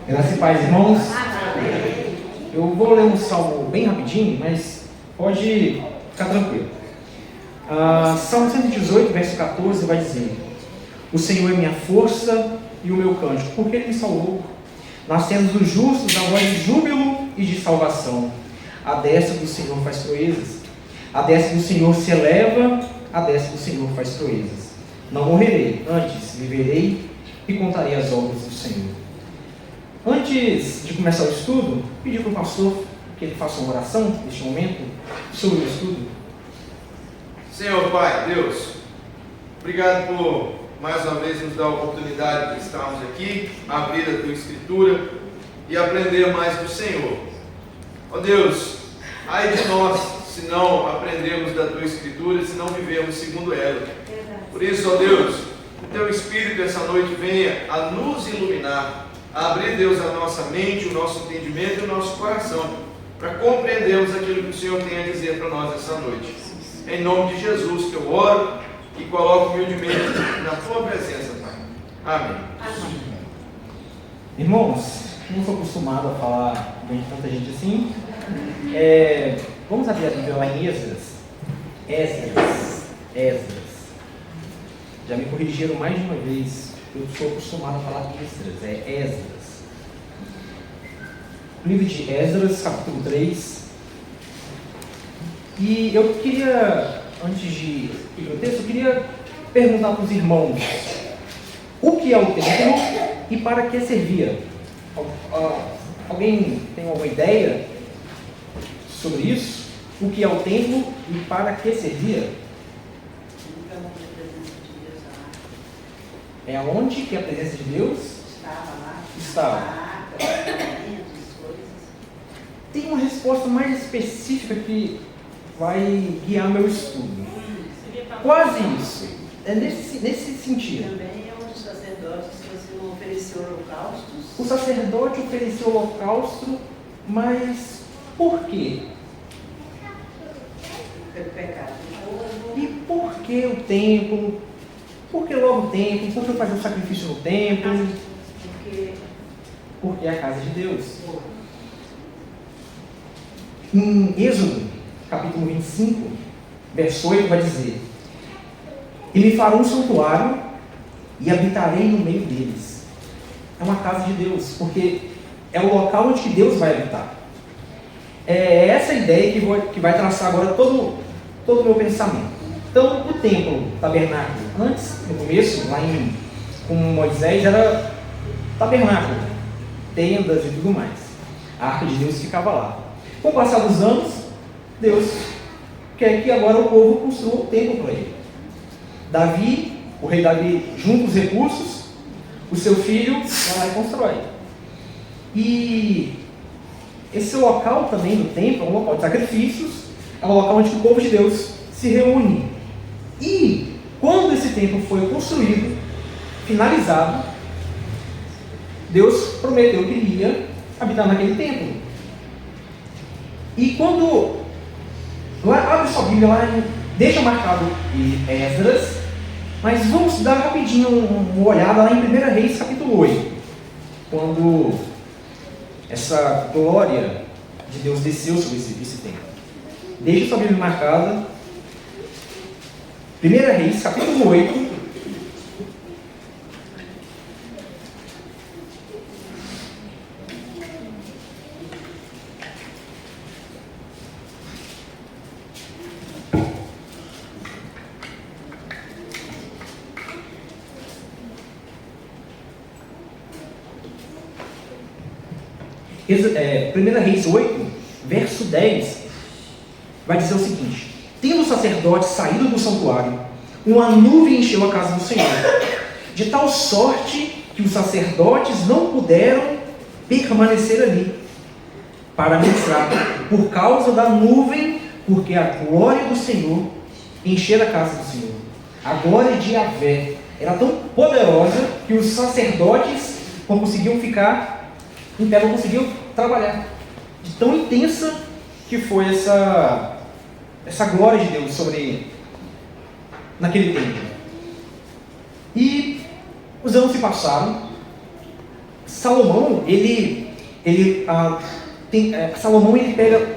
Graças e paz, irmãos. Eu vou ler um salmo bem rapidinho, mas pode ficar tranquilo. Salmo 118, verso 14, vai dizer: O Senhor é minha força e o meu cântico, porque Ele me salvou. Nas tendas dos justos, a voz de júbilo e de salvação. A destra do Senhor faz proezas. A destra do Senhor se eleva, a destra do Senhor faz proezas. Não morrerei, antes viverei e contarei as obras do Senhor. Antes de começar o estudo, pedi para o pastor que ele faça uma oração neste momento sobre o estudo. Senhor Pai, Deus, obrigado por mais uma vez nos dar a oportunidade de estarmos aqui, abrir a Tua Escritura e aprender mais do Senhor. Ó Deus, ai de nós se não aprendermos da Tua Escritura, se não vivermos segundo ela. Por isso, ó Deus, que Teu Espírito essa noite venha a nos iluminar, a abrir, Deus, a nossa mente, o nosso entendimento e o nosso coração, para compreendermos aquilo que o Senhor tem a dizer para nós essa noite. Em nome de Jesus que eu oro e coloco humildemente na Tua presença, Pai. Amém. Amém. Irmãos, não sou acostumado a falar bem de tanta gente assim. Vamos abrir a Bíblia lá em Esdras. Esdras. Já me corrigiram mais de uma vez. Eu sou acostumado a falar Esdras, é Esdras. Livro de Esdras, capítulo 3. E eu queria, antes de ir para o texto, eu queria perguntar para os irmãos o que é o templo e para que servia. Alguém tem alguma ideia sobre isso? O que é o templo e para que servia? É aonde que a presença de Deus estava. Tem uma resposta mais específica que vai guiar meu estudo. Quase isso. É nesse sentido. Também é onde os sacerdotes ofereciam holocaustos. O sacerdote ofereceu holocausto, mas por quê? Pelo pecado do povo. E por que o templo? Por que logo o templo? Por que fazer o sacrifício no templo? Porque é a casa de Deus. Em Êxodo, capítulo 25, verso 8, vai dizer: E me farão um santuário e habitarei no meio deles. É uma casa de Deus, porque é o local onde Deus vai habitar. É essa ideia que vai traçar agora todo o meu pensamento. Então, o templo, o tabernáculo, antes, no começo, lá com Moisés, era tabernáculo, tendas e tudo mais. A arca de Deus ficava lá. Com o passar dos anos, Deus quer que agora o povo construa um templo para ele. Davi, o rei Davi, junta os recursos, o seu filho vai lá e constrói. E esse local também do templo é um local de sacrifícios, é um local onde o povo de Deus se reúne. E quando esse templo foi construído, finalizado, Deus prometeu que iria habitar naquele templo. E quando abre sua Bíblia lá, deixa marcado Esdras, mas vamos dar rapidinho uma olhada lá em 1 Reis capítulo 8, quando essa glória de Deus desceu sobre esse templo. Deixa sua Bíblia marcada. 1 Reis, capítulo 8. Primeira Reis 8, verso 10, vai dizer o seguinte: Tendo os sacerdotes saído do santuário, uma nuvem encheu a casa do Senhor, de tal sorte que os sacerdotes não puderam permanecer ali para ministrar, por causa da nuvem, porque a glória do Senhor enchera a casa do Senhor. A glória de Yahvé era tão poderosa que os sacerdotes não conseguiam ficar em pé, não conseguiam trabalhar. De tão intensa que foi essa glória de Deus sobre naquele tempo. E os anos se passaram, Salomão, Salomão ele pega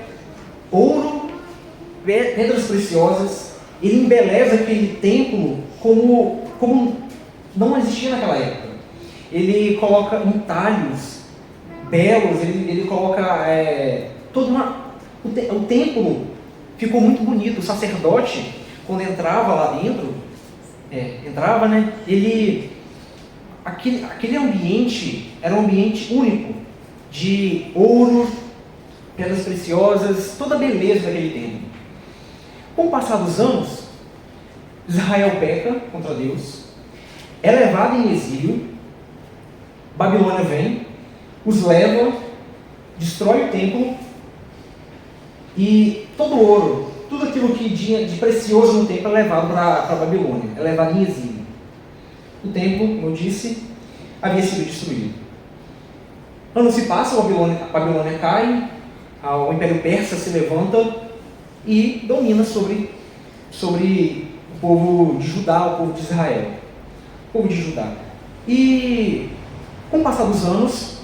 ouro, pedras preciosas, ele embeleza aquele templo como não existia naquela época. Ele coloca entalhos belos, ele coloca o templo ficou muito bonito. O sacerdote, quando entrava lá dentro, aquele ambiente era um ambiente único, de ouro, pedras preciosas, toda a beleza daquele templo. Com o passar dos anos, Israel peca contra Deus, é levado em exílio, Babilônia vem, os leva, destrói o templo, e todo o ouro, tudo aquilo que tinha de precioso no templo é levado para a Babilônia, é levado em exílio. O templo, como eu disse, havia sido destruído. Anos se passam, a Babilônia cai, o Império Persa se levanta e domina sobre o povo de Judá, o povo de Israel, o povo de Judá. E com o passar dos anos,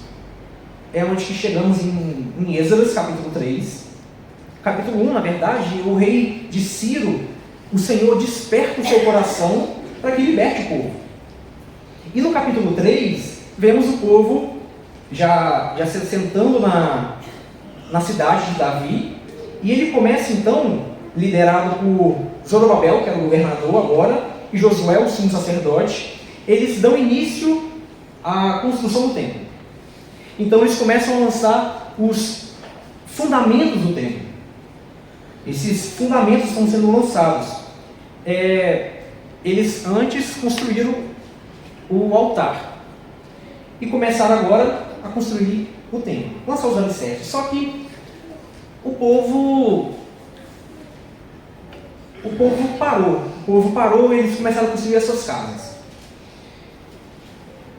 é onde que chegamos em Êxodo, capítulo 3. Capítulo 1, na verdade, o rei de Ciro, o Senhor desperta o seu coração para que liberte o povo. E no capítulo 3, vemos o povo já se assentando na cidade de Davi, e ele começa então, liderado por Zorobabel, que era o governador agora, e Josué, o sumo sacerdote, eles dão início à construção do templo. Então eles começam a lançar os fundamentos do templo. Esses fundamentos estão sendo lançados. Eles antes construíram o altar e começaram agora a construir o templo, lançar os alicerces. Só que o povo parou, eles começaram a construir as suas casas.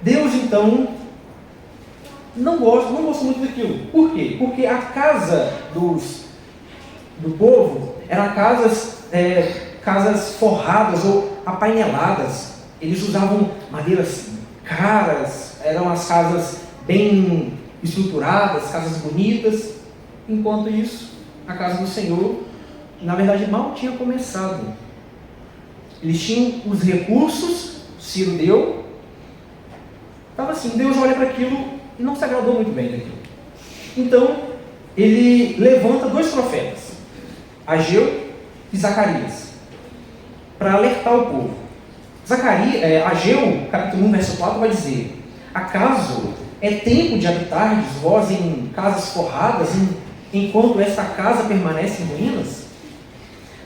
Deus então não gosta muito daquilo. Por quê? Porque a casa do povo eram casas forradas ou apaineladas. Eles usavam madeiras caras, eram as casas bem estruturadas, casas bonitas. Enquanto isso, a casa do Senhor, na verdade, mal tinha começado. Eles tinham os recursos, Ciro deu. Estava assim, Deus olha para aquilo e não se agradou muito bem daquilo. Então, ele levanta 2 profetas, Ageu e Zacarias, para alertar o povo. Ageu, capítulo 1, verso 4, vai dizer: acaso é tempo de habitardes vós em casas forradas, enquanto esta casa permanece em ruínas?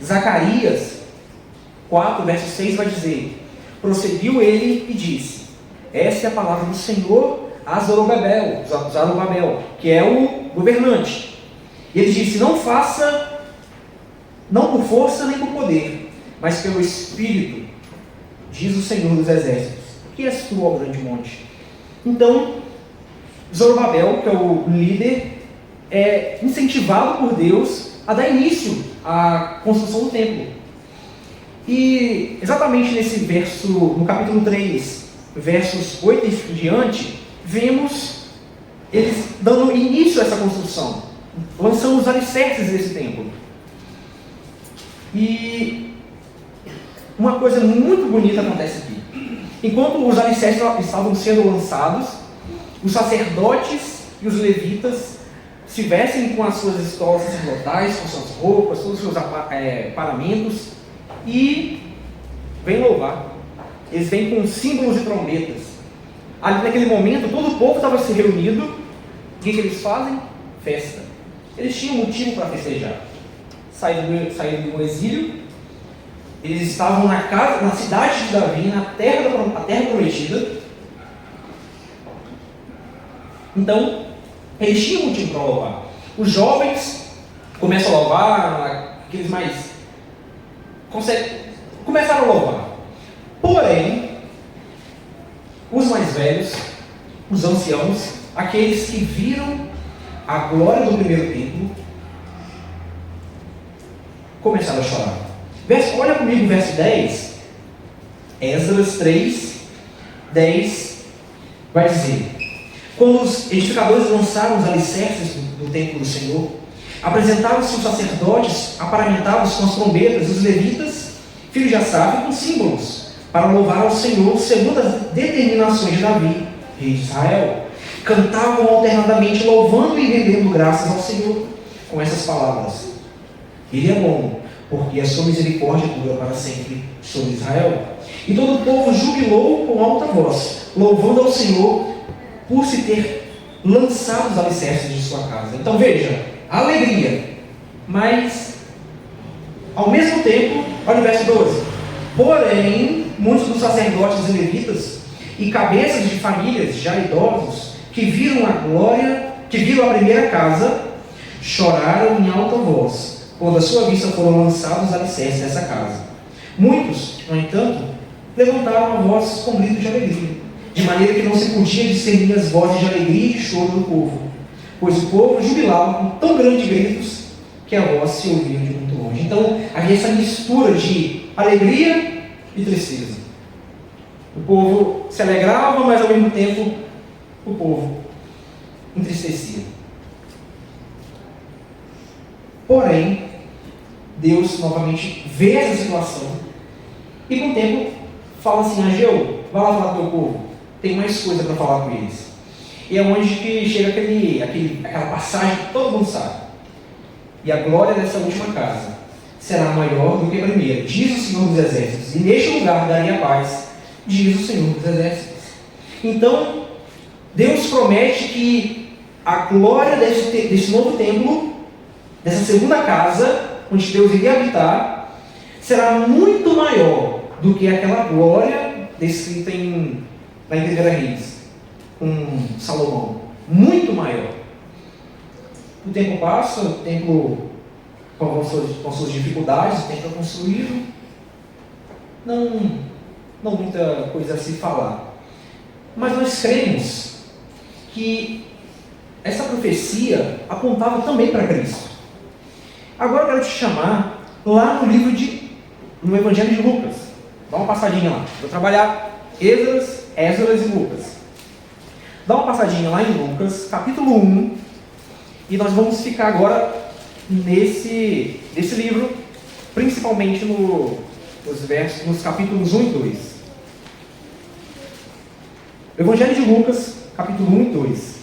Zacarias 4, verso 6 vai dizer: prosseguiu ele e disse: essa é a palavra do Senhor a Zorobabel, que é o governante. E ele disse: não faça, não por força nem por poder, mas pelo Espírito, diz o Senhor dos Exércitos. Que és tu, ó grande monte? Então, Zorobabel, que é o líder, é incentivado por Deus a dar início à construção do templo. E exatamente nesse verso, no capítulo 3, versos 8 em diante, vemos eles dando início a essa construção, lançando os alicerces desse templo. E uma coisa muito bonita acontece aqui. Enquanto os alicerces estavam sendo lançados, os sacerdotes e os levitas se vestem com as suas estolas sacerdotais, com suas roupas, todos os seus paramentos, e vêm louvar. Eles vêm com símbolos e trombetas. Ali naquele momento, todo o povo estava se reunido. O que eles fazem? Festa. Eles tinham motivo para festejar. Saíram do exílio. Eles estavam na cidade de Davi, na terra prometida. Então, eles tinham motivo para louvar. Os jovens começam a louvar, aqueles mais começaram a louvar. Porém, os mais velhos, os anciãos, aqueles que viram a glória do primeiro templo, começaram a chorar. Olha comigo o verso 10, Esdras 3, 10, vai dizer: Quando os edificadores lançaram os alicerces do templo do Senhor, apresentaram-se os sacerdotes aparamentados com as trombetas, e os levitas, filhos de Asaf, com símbolos, para louvar ao Senhor segundo as determinações de Davi, rei de Israel. Cantavam alternadamente, louvando e rendendo graças ao Senhor, com essas palavras: Ele é bom, porque a sua misericórdia dura para sempre sobre Israel. E todo o povo jubilou com alta voz, louvando ao Senhor por se ter lançado os alicerces de sua casa. Então veja, alegria, mas ao mesmo tempo, olha o verso 12: porém, muitos dos sacerdotes e levitas e cabeças de famílias já idosos, que viram a primeira casa, choraram em alta voz, quando à sua vista foram lançados os alicerces dessa casa. Muitos, no entanto, levantaram a voz com gritos de alegria, de maneira que não se podia discernir as vozes de alegria e de choro do povo, pois o povo jubilava com tão grandes gritos que a voz se ouvia de muito longe. Então havia essa mistura de alegria e tristeza. O povo se alegrava, mas ao mesmo tempo o povo entristecia. Porém, Deus novamente vê essa situação e com o tempo fala assim: Ageu, vai lá falar com o teu povo, tem mais coisa para falar com eles. E é onde que chega aquela passagem que todo mundo sabe: e a glória dessa última casa será maior do que a primeira, diz o Senhor dos Exércitos, e neste lugar daria paz, diz o Senhor dos Exércitos. Então Deus promete que a glória desse novo templo, dessa segunda casa, onde Deus iria habitar, será muito maior do que aquela glória descrita na Primeira Reis, com Salomão. Muito maior. O tempo passa, o templo com suas dificuldades, o templo é construído, não muita coisa a se falar. Mas nós cremos que essa profecia apontava também para Cristo. Agora eu quero te chamar lá no Evangelho de Lucas. Dá uma passadinha lá. Vou trabalhar Esdras e Lucas. Dá uma passadinha lá em Lucas, capítulo 1, e nós vamos ficar agora nesse livro, principalmente nos capítulos 1 e 2. Evangelho de Lucas, capítulo 1 e 2.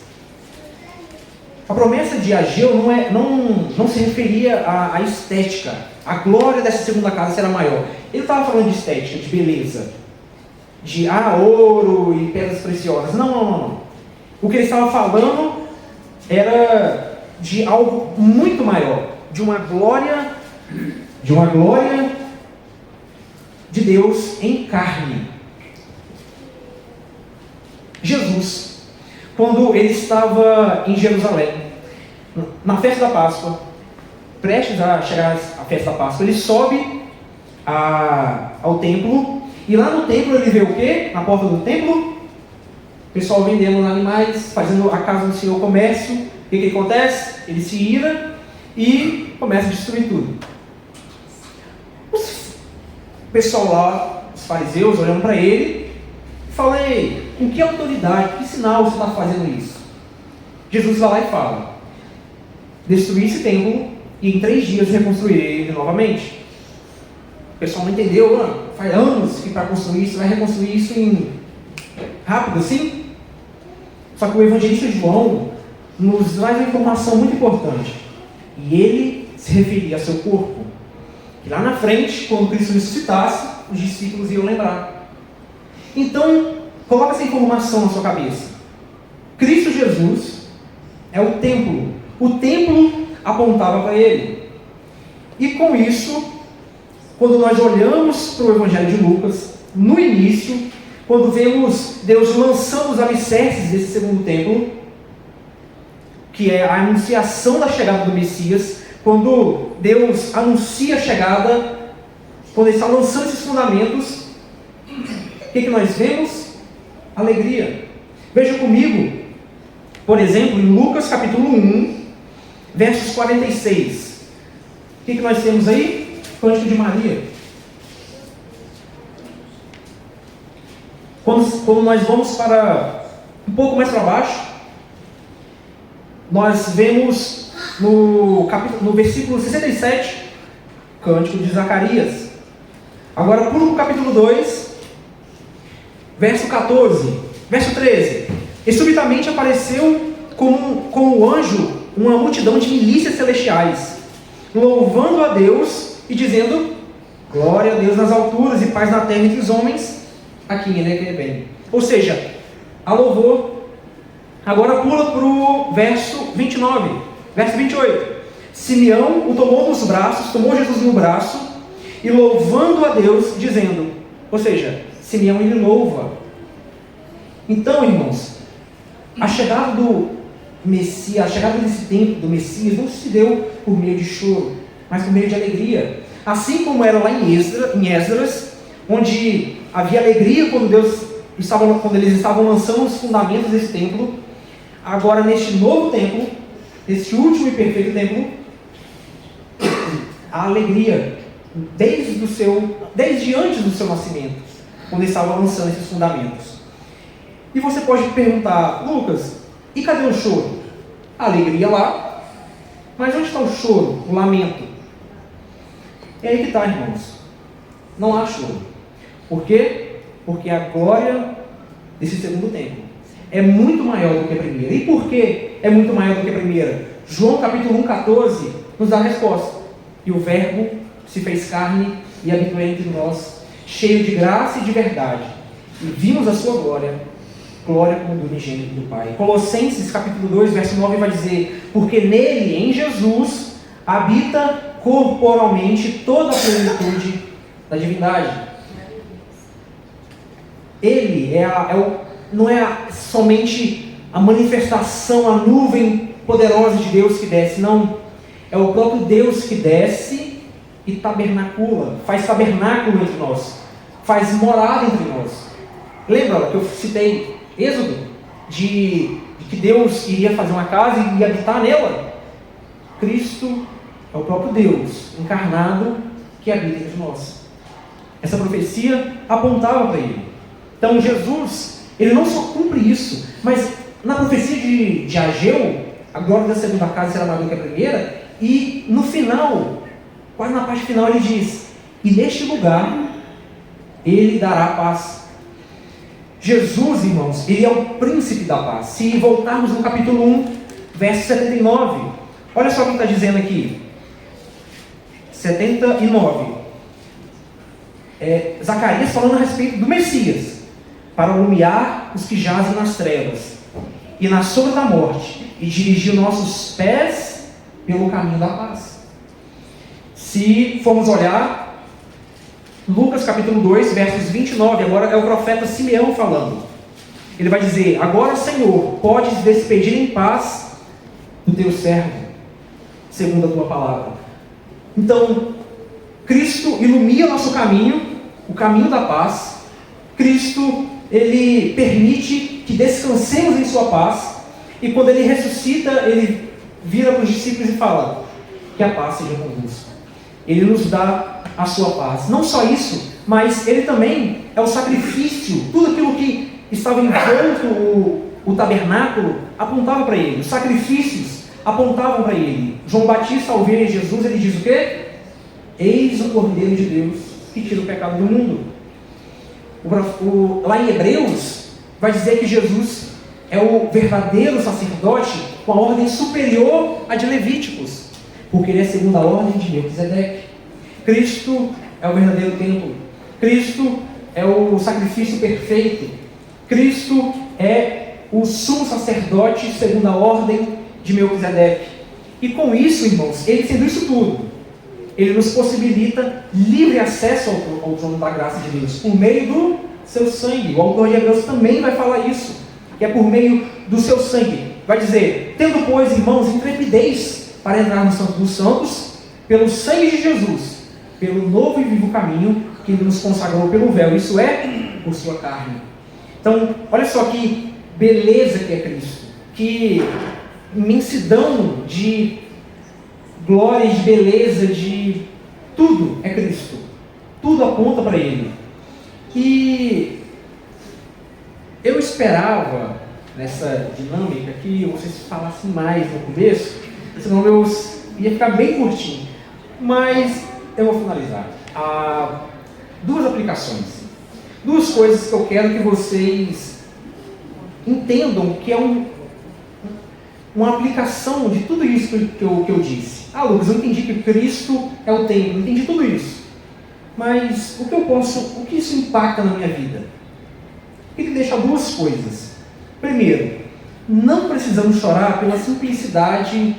A promessa de Ageu não se referia à estética. A glória dessa segunda casa será maior. Ele estava falando de estética, de beleza, de ouro e pedras preciosas. Não. O que ele estava falando era de algo muito maior, de uma glória de Deus em carne. Jesus, quando ele estava em Jerusalém, na festa da Páscoa, prestes a chegar à festa da Páscoa, ele sobe ao templo, e lá no templo ele vê o quê? Na porta do templo, o pessoal vendendo animais, fazendo a casa do Senhor comércio. O que acontece? Ele se ira e começa a destruir tudo. O pessoal lá, os fariseus, olhando para ele, falam: ei, com que autoridade, que sinal você está fazendo isso? Jesus vai lá e fala: destruir esse templo e em 3 dias reconstruirei ele novamente. O pessoal não entendeu, faz anos que para construir isso, vai reconstruir isso rápido assim? Só que o evangelista João nos traz uma informação muito importante. E ele se referia ao seu corpo. E lá na frente, quando Cristo ressuscitasse, os discípulos iam lembrar. Então, coloca essa informação na sua cabeça. Cristo Jesus é o templo. O templo apontava para ele. E com isso, quando nós olhamos para o Evangelho de Lucas, no início, quando vemos Deus lançando os alicerces desse segundo templo, que é a anunciação da chegada do Messias, quando Deus anuncia a chegada, quando Ele está lançando esses fundamentos, o que nós vemos? Alegria. Veja comigo, por exemplo, em Lucas capítulo 1, versos 46. O que nós temos aí? Cântico de Maria. Quando nós vamos para um pouco mais para baixo, nós vemos no versículo 67, Cântico de Zacarias. Agora pula para o capítulo 2, verso 14, verso 13. E subitamente apareceu com o anjo uma multidão de milícias celestiais, louvando a Deus e dizendo: glória a Deus nas alturas e paz na terra entre os homens, a quem ele quer bem. Ou seja, a louvor. Agora pula para o verso 29, verso 28. Simeão o tomou nos braços, tomou Jesus no braço, e louvando a Deus, dizendo, ou seja, Simeão ele louva. Então, irmãos, a chegada do Messias, a chegada desse tempo do Messias não se deu por meio de choro, mas por meio de alegria. Assim como era lá em Esdras, onde havia alegria quando eles estavam lançando os fundamentos desse templo, agora neste novo templo, neste último e perfeito templo, a alegria desde antes do seu nascimento, quando ele estava lançando esses fundamentos. E você pode perguntar: Lucas, e cadê o choro? A alegria lá, mas onde está o choro, o lamento? É aí que está, irmãos. Não há choro. Por quê? Porque a glória desse segundo templo é muito maior do que a primeira. E por que é muito maior do que a primeira? João capítulo 1,14 nos dá a resposta. E o Verbo se fez carne e habitou entre nós, cheio de graça e de verdade. E vimos a sua glória, glória como do unigênito do Pai. Colossenses capítulo 2, verso 9 vai dizer: porque nele, em Jesus, habita corporalmente toda a plenitude da divindade. Ele não é somente a manifestação, a nuvem poderosa de Deus que desce, não. É o próprio Deus que desce e tabernacula, faz tabernáculo entre nós, faz morada entre nós. Lembra que eu citei Êxodo, de que Deus iria fazer uma casa e ia habitar nela? Cristo é o próprio Deus encarnado que habita entre nós. Essa profecia apontava para ele. Então Jesus, ele não só cumpre isso, mas na profecia de Ageu, a glória da segunda casa será maior do que a primeira, e no final, quase na parte final, ele diz: e neste lugar ele dará paz. Jesus, irmãos, ele é o príncipe da paz. Se voltarmos no capítulo 1, verso 79, olha só o que está dizendo aqui. 79. Zacarias falando a respeito do Messias, para iluminar os que jazem nas trevas e na sombra da morte, e dirigir nossos pés pelo caminho da paz. Se formos olhar Lucas capítulo 2, versos 29, agora é o profeta Simeão falando. Ele vai dizer: agora, Senhor, podes despedir em paz do teu servo, segundo a tua palavra. Então, Cristo ilumina nosso caminho, o caminho da paz. Cristo, ele permite que descansemos em sua paz, e quando ele ressuscita, ele vira para os discípulos e fala: que a paz seja convosco. Ele nos dá a sua paz. Não só isso, mas ele também é o sacrifício. Tudo aquilo que estava envolto o tabernáculo apontava para ele. Os sacrifícios apontavam para ele. João Batista, ao ver Jesus, ele diz o quê? Eis o Cordeiro de Deus que tira o pecado do mundo. Lá em Hebreus vai dizer que Jesus é o verdadeiro sacerdote com a ordem superior à de Levíticos, porque ele é segundo a ordem de Melquisedeque. Cristo é o verdadeiro templo. Cristo é o sacrifício perfeito. Cristo é o sumo sacerdote segundo a ordem de Melquisedeque. E com isso, irmãos, ele sendo isso tudo, ele nos possibilita livre acesso ao trono da graça de Deus, por meio do seu sangue. O autor de Hebreus também vai falar isso, que é por meio do seu sangue. Vai dizer: tendo, pois, irmãos, intrepidez para entrar no Santo dos Santos, pelo sangue de Jesus, pelo novo e vivo caminho que ele nos consagrou pelo véu, isso é, por sua carne. Então, olha só que beleza que é Cristo, que imensidão de glória, de beleza, de tudo é Cristo. Tudo aponta para Ele. E eu esperava nessa dinâmica que vocês falassem mais no começo, senão eu ia ficar bem curtinho. Mas eu vou finalizar. Duas aplicações. Duas coisas que eu quero que vocês entendam que é uma aplicação de tudo isso que eu disse. Lucas, eu entendi que Cristo é o templo, eu entendi tudo isso. Mas o que isso impacta na minha vida? Ele deixa duas coisas. Primeiro, não precisamos chorar pela simplicidade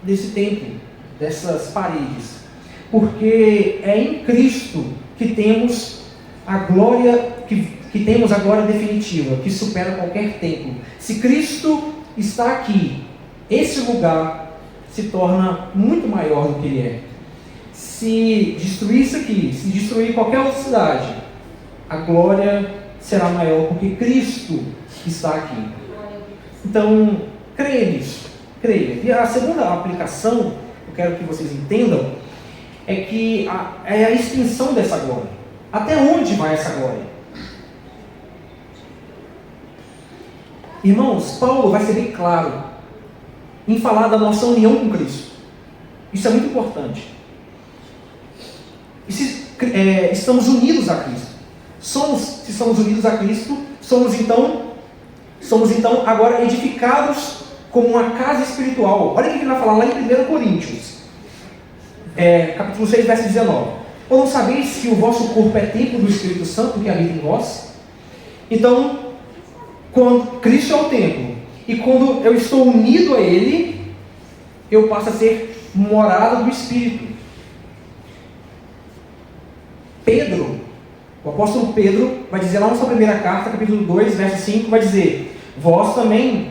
desse templo, dessas paredes. Porque é em Cristo que temos a glória, que temos a glória definitiva, que supera qualquer templo. Se Cristo está aqui, esse lugar se torna muito maior do que ele é. Se destruir isso aqui, se destruir qualquer outra cidade, a glória será maior, porque Cristo está aqui. Então, creia nisso, creia. E a segunda aplicação, eu quero que vocês entendam, é que é a extensão dessa glória. Até onde vai essa glória? Irmãos, Paulo vai ser bem claro em falar da nossa união com Cristo. Isso é muito importante. Estamos unidos a Cristo. Se estamos unidos a Cristo, somos então agora edificados como uma casa espiritual. Olha o que ele vai falar lá em 1 Coríntios, capítulo 6, verso 19. Ou não sabeis que o vosso corpo é templo do Espírito Santo que habita em vós? Então, quando Cristo é o templo, e quando eu estou unido a Ele, eu passo a ser morada do Espírito. Pedro, o apóstolo Pedro, vai dizer lá na sua primeira carta, capítulo 2, verso 5, vai dizer: vós também,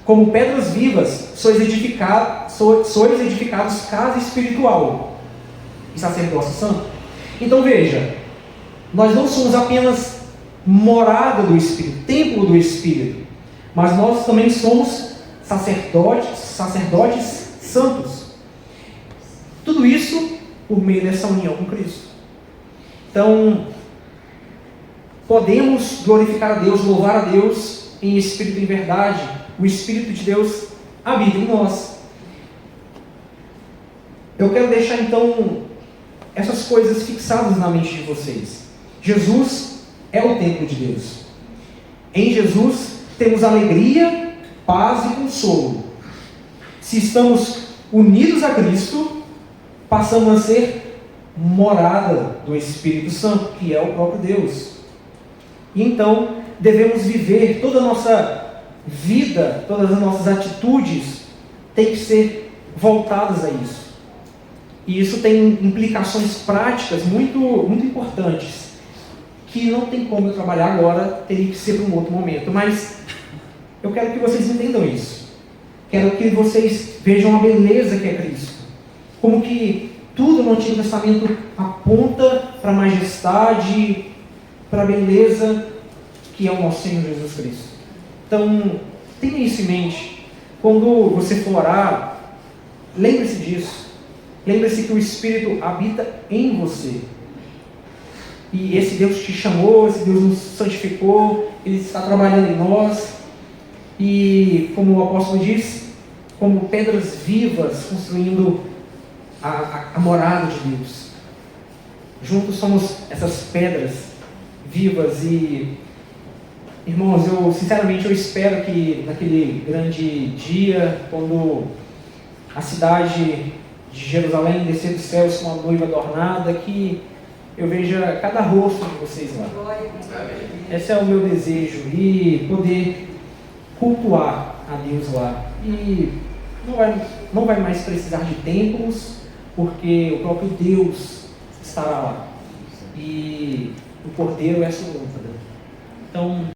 como pedras vivas, sois edificados casa espiritual e sacerdócio santo. Então veja, nós não somos apenas morada do Espírito, templo do Espírito, mas nós também somos sacerdotes santos. Tudo isso por meio dessa união com Cristo. Então, podemos glorificar a Deus, louvar a Deus em espírito e em verdade. O Espírito de Deus habita em nós. Eu quero deixar então essas coisas fixadas na mente de vocês. Jesus é o templo de Deus. Em Jesus temos alegria, paz e consolo. Se estamos unidos a Cristo, passamos a ser morada do Espírito Santo, que é o próprio Deus. E então devemos viver toda a nossa vida, todas as nossas atitudes têm que ser voltadas a isso. E isso tem implicações práticas muito, muito importantes, que não tem como eu trabalhar agora, teria que ser para um outro momento. Mas eu quero que vocês entendam isso. Quero que vocês vejam a beleza que é Cristo. Como que tudo no Antigo Testamento aponta para a majestade, para a beleza que é o nosso Senhor Jesus Cristo. Então, tenha isso em mente. Quando você for orar, lembre-se disso. Lembre-se que o Espírito habita em você. E esse Deus te chamou, esse Deus nos santificou, Ele está trabalhando em nós. E, como o apóstolo diz, como pedras vivas, construindo a morada de Deus. Juntos somos essas pedras vivas. E, irmãos, sinceramente eu espero que naquele grande dia, quando a cidade de Jerusalém descer dos céus com a noiva adornada, que eu veja cada rosto de vocês lá. Esse é o meu desejo, e poder cultuar a Deus lá. E não vai mais precisar de templos, porque o próprio Deus estará lá. E o Cordeiro é a sua lâmpada. Então,